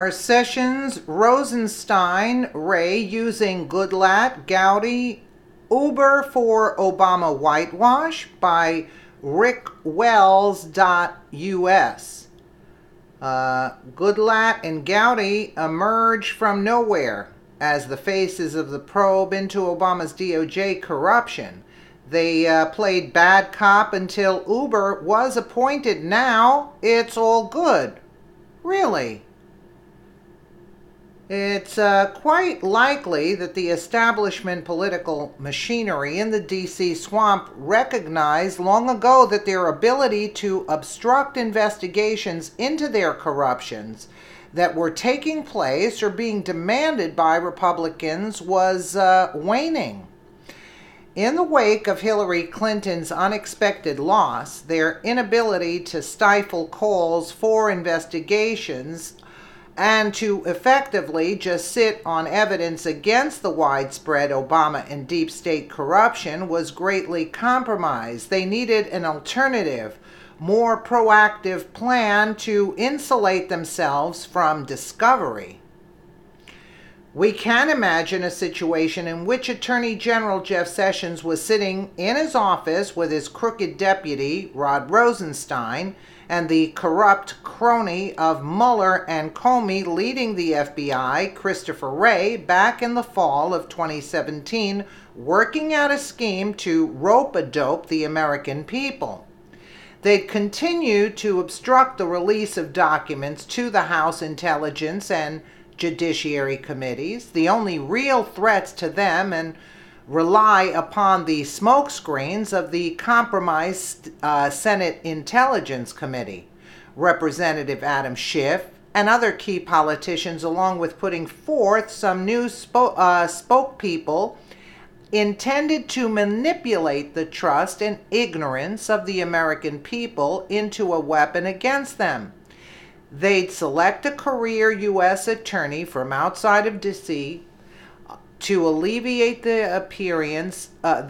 Sessions, Rosenstein, Wray using Goodlatte, Gowdy, Uber for Obama Whitewash by rickwells.us. Goodlatte and Gowdy emerge from nowhere as the faces of the probe into Obama's DOJ corruption. They played bad cop until Uber was appointed. Now it's all good. Really? It's quite likely that the establishment political machinery in the D.C. swamp recognized long ago that their ability to obstruct investigations into their corruptions that were taking place or being demanded by Republicans was waning. In the wake of Hillary Clinton's unexpected loss, their inability to stifle calls for investigations and to effectively just sit on evidence against the widespread Obama and deep state corruption was greatly compromised. They needed an alternative, more proactive plan to insulate themselves from discovery. We can imagine a situation in which Attorney General Jeff Sessions was sitting in his office with his crooked deputy, Rod Rosenstein, and the corrupt crony of Mueller and Comey leading the FBI, Christopher Wray, back in the fall of 2017, working out a scheme to rope-a-dope the American people. They'd continue to obstruct the release of documents to the House Intelligence and Judiciary Committees, the only real threats to them, and rely upon the smokescreens of the compromised Senate Intelligence Committee, Representative Adam Schiff, and other key politicians, along with putting forth some new spokespeople intended to manipulate the trust and ignorance of the American people into a weapon against them. They'd select a career U.S. attorney from outside of D.C. to alleviate the appearance of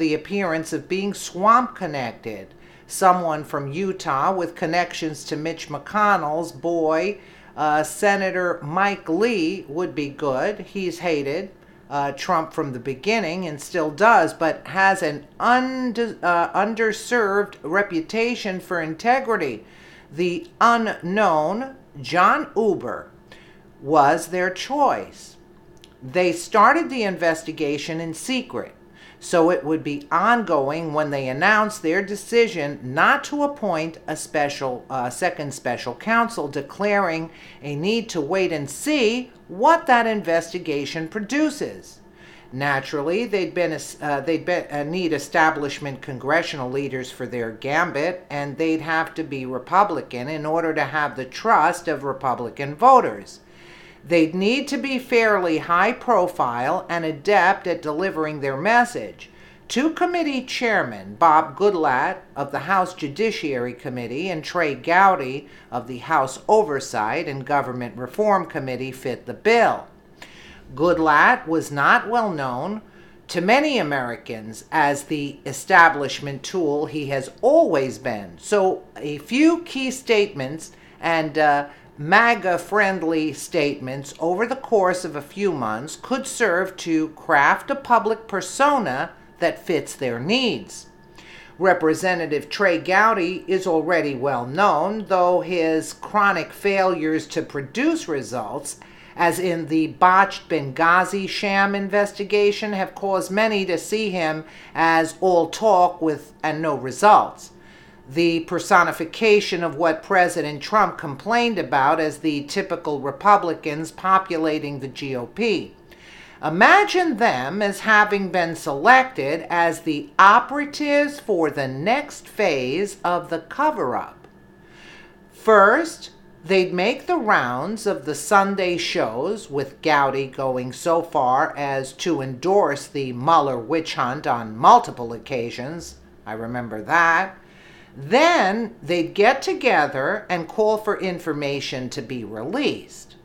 being swamp connected. Someone from Utah with connections to Mitch McConnell's boy, Senator Mike Lee, would be good. He's hated Trump from the beginning and still does, but has an underserved reputation for integrity. The unknown John Uber was their choice. They started the investigation in secret, so it would be ongoing when they announced their decision not to appoint a second special counsel, declaring a need to wait and see what that investigation produces. Naturally, they'd need establishment congressional leaders for their gambit, and they'd have to be Republican in order to have the trust of Republican voters. They'd need to be fairly high profile and adept at delivering their message. Two committee chairmen, Bob Goodlatte of the House Judiciary Committee and Trey Gowdy of the House Oversight and Government Reform Committee, fit the bill. Goodlatte was not well known to many Americans as the establishment tool he has always been, so a few key statements and MAGA-friendly statements over the course of a few months could serve to craft a public persona that fits their needs. Representative Trey Gowdy is already well known, though his chronic failures to produce results, as in the botched Benghazi sham investigation, have caused many to see him as all talk and no results. The personification of what President Trump complained about as the typical Republicans populating the GOP. Imagine them as having been selected as the operatives for the next phase of the cover-up. First, they'd make the rounds of the Sunday shows, with Gowdy going so far as to endorse the Mueller witch hunt on multiple occasions. I remember that. Then they'd get together and call for information to be released.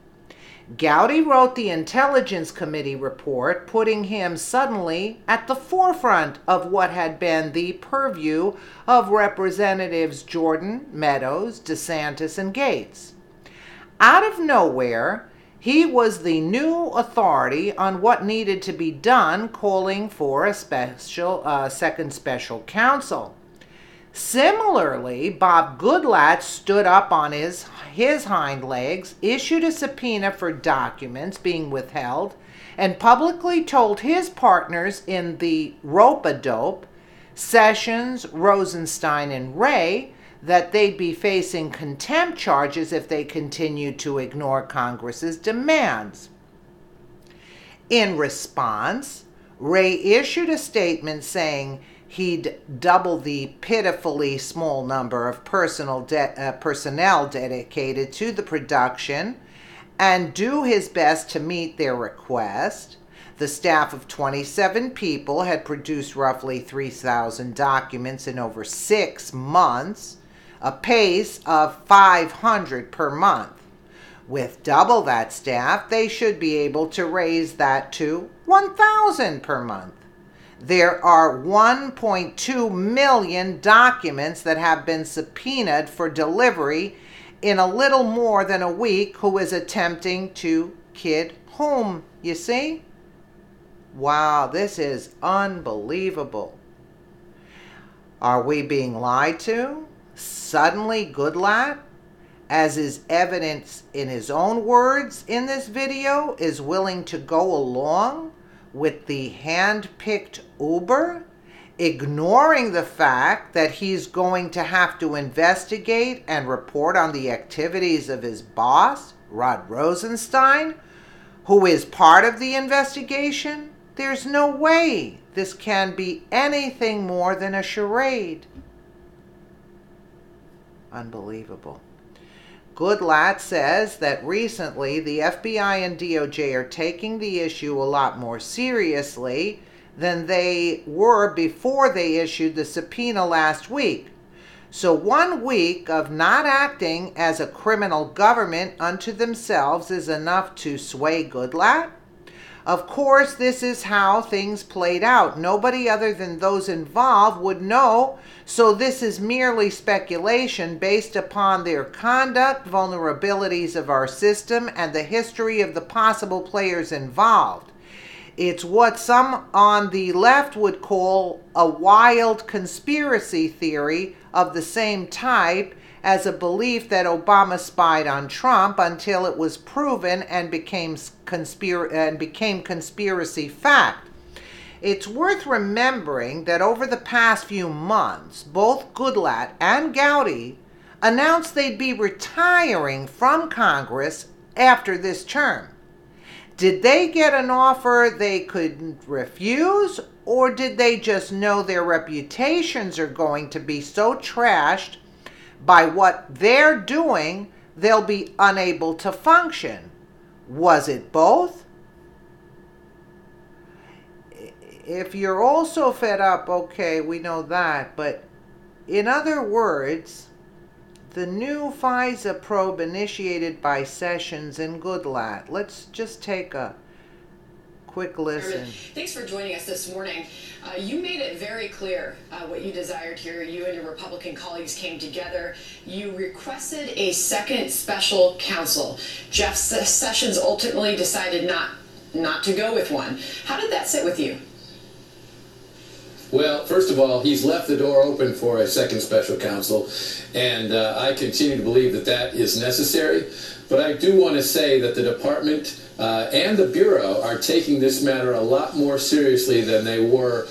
Gowdy wrote the Intelligence Committee report, putting him suddenly at the forefront of what had been the purview of Representatives Jordan, Meadows, DeSantis, and Gates. Out of nowhere, He was the new authority on what needed to be done, calling for a second special counsel. Similarly, Bob Goodlatte stood up on his hind legs, issued a subpoena for documents being withheld, and publicly told his partners in the rope-a-dope, Sessions, Rosenstein, and Wray, that they'd be facing contempt charges if they continued to ignore Congress's demands. In response, Wray issued a statement saying he'd double the pitifully small number of personnel dedicated to the production and do his best to meet their request. The staff of 27 people had produced roughly 3,000 documents in over 6 months, a pace of 500 per month. With double that staff, they should be able to raise that to 1,000 per month. There are 1.2 million documents that have been subpoenaed for delivery in a little more than a week who is attempting to kid home, you see? Wow, this is unbelievable. Are we being lied to? Suddenly Goodlatte, as is evidence in his own words in this video, is willing to go along with the hand-picked Uber, ignoring the fact that he's going to have to investigate and report on the activities of his boss, Rod Rosenstein, who is part of the investigation? There's no way this can be anything more than a charade. Unbelievable. Goodlatte says that recently the FBI and DOJ are taking the issue a lot more seriously than they were before they issued the subpoena last week. So 1 week of not acting as a criminal government unto themselves is enough to sway Goodlatte? Of course, this is how things played out. Nobody other than those involved would know, so this is merely speculation based upon their conduct, vulnerabilities of our system, and the history of the possible players involved. It's what some on the left would call a wild conspiracy theory of the same type as a belief that Obama spied on Trump until it was proven and became conspiracy fact. It's worth remembering that over the past few months, both Goodlatte and Gowdy announced they'd be retiring from Congress after this term. Did they get an offer they couldn't refuse, or did they just know their reputations are going to be so trashed by what they're doing, they'll be unable to function? Was it both? If you're also fed up, okay, we know that. But in other words, the new FISA probe initiated by Sessions and Goodlatte. Let's just take a quick listen. Thanks for joining us this morning. You made it very clear what you desired here. You and your Republican colleagues came together. You requested a second special counsel. Jeff Sessions ultimately decided not to go with one. How did that sit with you? Well, first of all, he's left the door open for a second special counsel, and I continue to believe that that is necessary. But I do want to say that the department and the Bureau are taking this matter a lot more seriously than they were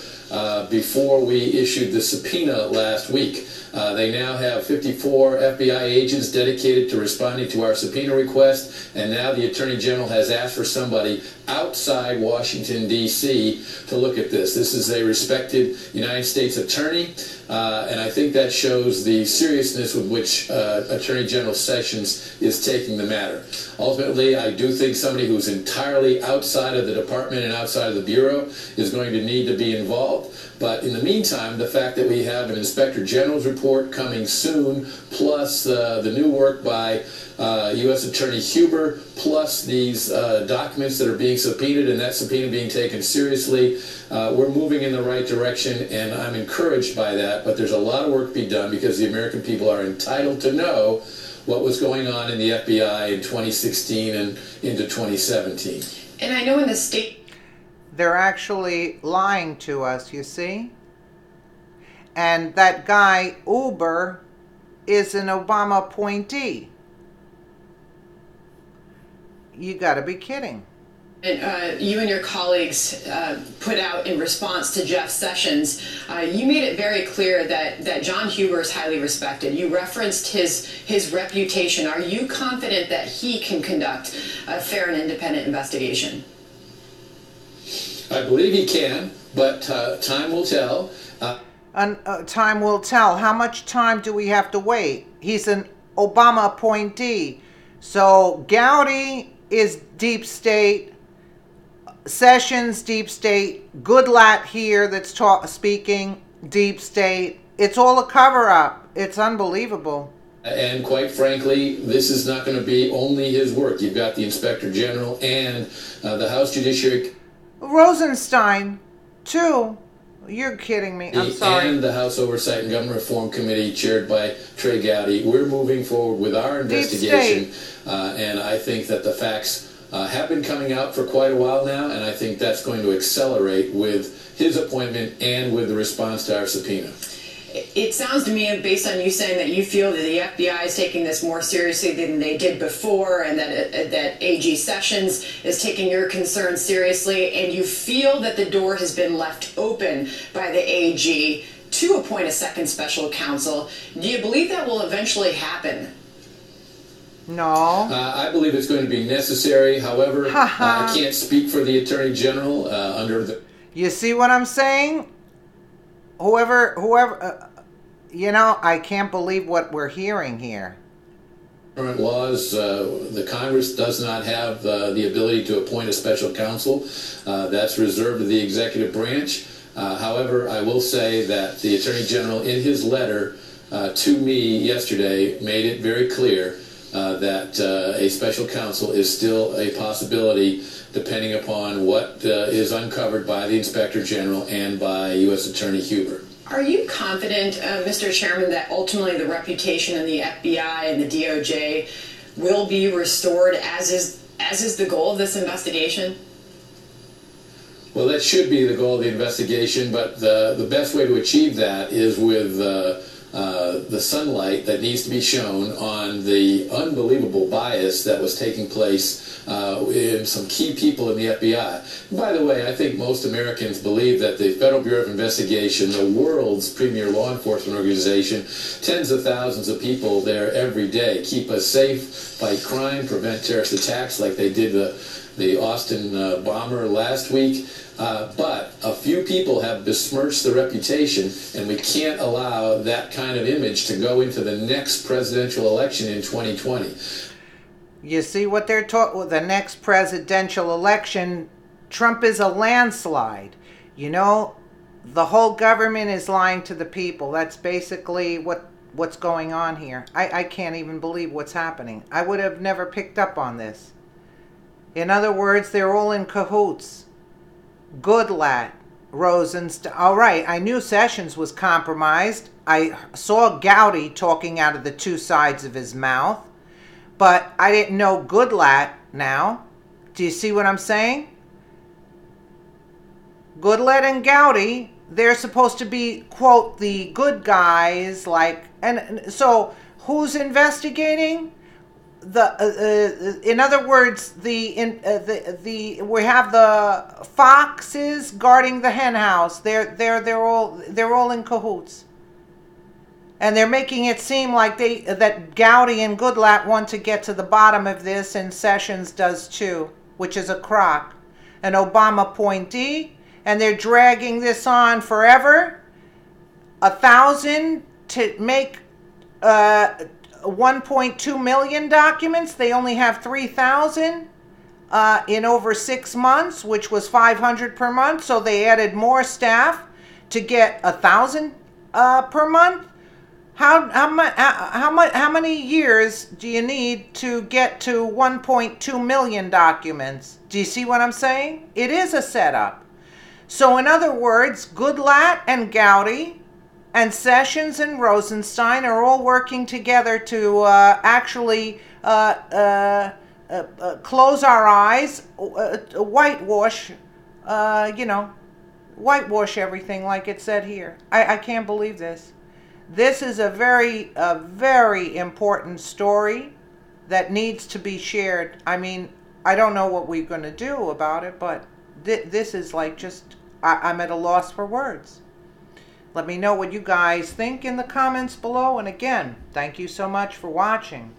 before we issued the subpoena last week. They now have 54 FBI agents dedicated to responding to our subpoena request, and now the Attorney General has asked for somebody outside Washington, D.C. to look at this. This is a respected United States attorney, and I think that shows the seriousness with which Attorney General Sessions is taking the matter. Ultimately, I do think somebody who's entirely outside of the department and outside of the Bureau is going to need to be involved. But in the meantime, the fact that we have an Inspector General's report coming soon, plus the new work by U.S. Attorney Huber, plus these documents that are being subpoenaed and that subpoena being taken seriously, we're moving in the right direction, and I'm encouraged by that. But there's a lot of work to be done because the American people are entitled to know what was going on in the FBI in 2016 and into 2017. And I know in the state... They're actually lying to us, you see? And that guy, Uber, is an Obama appointee. You gotta be kidding. And you and your colleagues put out in response to Jeff Sessions, you made it very clear that John Huber is highly respected. You referenced his reputation. Are you confident that he can conduct a fair and independent investigation? I believe he can, but time will tell. Time will tell. How much time do we have to wait? He's an Obama appointee. So Gowdy is deep state. Sessions, deep state. Goodlatte here that's speaking, deep state. It's all a cover-up. It's unbelievable. And quite frankly, this is not going to be only his work. You've got the Inspector General and the House Judiciary. Rosenstein, too. You're kidding me. I'm sorry. And the House Oversight and Government Reform Committee, chaired by Trey Gowdy. We're moving forward with our investigation, and I think that the facts have been coming out for quite a while now, and I think that's going to accelerate with his appointment and with the response to our subpoena. It sounds to me, based on you saying that you feel that the FBI is taking this more seriously than they did before, and that AG Sessions is taking your concerns seriously, and you feel that the door has been left open by the AG to appoint a second special counsel. Do you believe that will eventually happen? No. I believe it's going to be necessary. However, I can't speak for the Attorney General under the... You see what I'm saying? Whoever, I can't believe what we're hearing here. Current laws, the Congress does not have the ability to appoint a special counsel. That's reserved to the executive branch. However, I will say that the Attorney General, in his letter to me yesterday, made it very clear that a special counsel is still a possibility depending upon what is uncovered by the Inspector General and by U.S. Attorney Huber. Are you confident, Mr. Chairman, that ultimately the reputation of the FBI and the DOJ will be restored, as is the goal of this investigation? Well, that should be the goal of the investigation, but the best way to achieve that is with the sunlight that needs to be shown on the unbelievable bias that was taking place in some key people in the FBI. By the way, I think most Americans believe that the Federal Bureau of Investigation, the world's premier law enforcement organization, tens of thousands of people there every day, keep us safe, fight crime, prevent terrorist attacks like they did the Austin bomber last week. But a few people have besmirched the reputation, and we can't allow that kind of image to go into the next presidential election in 2020. You see what they're talking? The next presidential election, Trump is a landslide. You know, the whole government is lying to the people. That's basically what's going on here. I can't even believe what's happening. I would have never picked up on this. In other words, they're all in cahoots. Goodlatte, Rosenstein. All right, I knew Sessions was compromised. I saw Gowdy talking out of the two sides of his mouth. But I didn't know Goodlatte now. Do you see what I'm saying? Goodlatte and Gowdy, they're supposed to be, quote, the good guys, like, and so who's investigating? In other words, we have the foxes guarding the hen house. They're all in cahoots, and they're making it seem like that Gowdy and Goodlatte want to get to the bottom of this, and Sessions does too, which is a crock, an Obama appointee, and they're dragging this on forever. 1,000 to make 1.2 million documents. They only have 3,000 in over 6 months, which was 500 per month. So they added more staff to get 1,000 per month. How many years do you need to get to 1.2 million documents? Do you see what I'm saying? It is a setup. So in other words, Goodlatte and Gowdy And Sessions and Rosenstein are all working together to actually close our eyes, whitewash, whitewash everything like it said here. I can't believe this. This is a very important story that needs to be shared. I mean, I don't know what we're going to do about it, but this is like just, I'm at a loss for words. Let me know what you guys think in the comments below. And again, thank you so much for watching.